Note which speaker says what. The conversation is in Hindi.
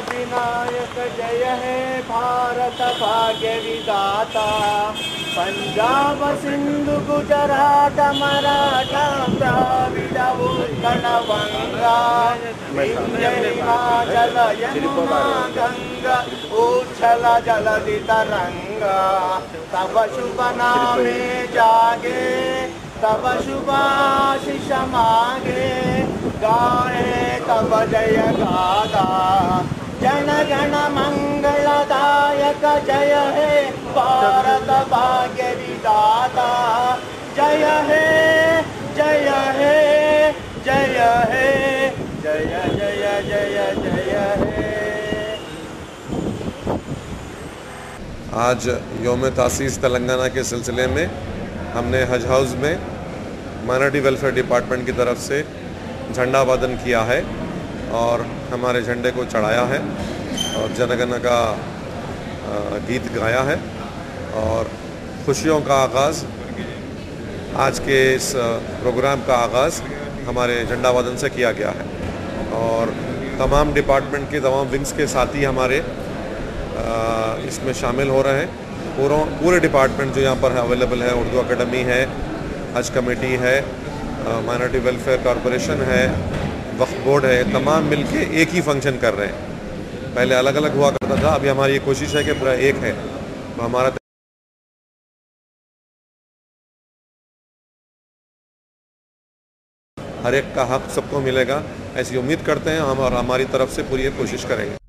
Speaker 1: अधिनायक जय है भारत भाग्य विधाता। पंजाब सिंधु गुजरात मराठा द्राविड उत्कल बंगा हिमाचल यमुना गंगा उच्छल जलधि तरंगा। तब शुभ नामे जागे तब शुभाशिष मांगे गाए तब जय गाथा। जन गण मंगलदायक जय है भारत भाग्य विधाता। जय है जय है जय है जय जय जय जय है।
Speaker 2: आज योम तासीस तेलंगाना के सिलसिले में हमने हज हाउस में माइनॉरिटी वेलफेयर डिपार्टमेंट की तरफ से झंडा वंदन किया है और हमारे झंडे को चढ़ाया है और जनगण का गीत गाया है और खुशियों का आगाज़ आज के इस प्रोग्राम का आगाज़ हमारे झंडा वंदन से किया गया है। और तमाम डिपार्टमेंट के तमाम विंग्स के साथी हमारे इसमें शामिल हो रहे हैं। पूरे डिपार्टमेंट जो यहाँ पर अवेलेबल है, उर्दू एकेडमी है, हज कमेटी है, माइनॉरिटी वेलफेयर कॉरपोरेशन है, वक्फ बोर्ड है, तमाम मिलके एक ही फंक्शन कर रहे हैं। पहले अलग अलग हुआ करता था, अभी हमारी ये कोशिश है कि पूरा एक है। तो हमारा हर एक का हक सबको मिलेगा, ऐसी उम्मीद करते हैं हम और हमारी तरफ से पूरी कोशिश करेंगे।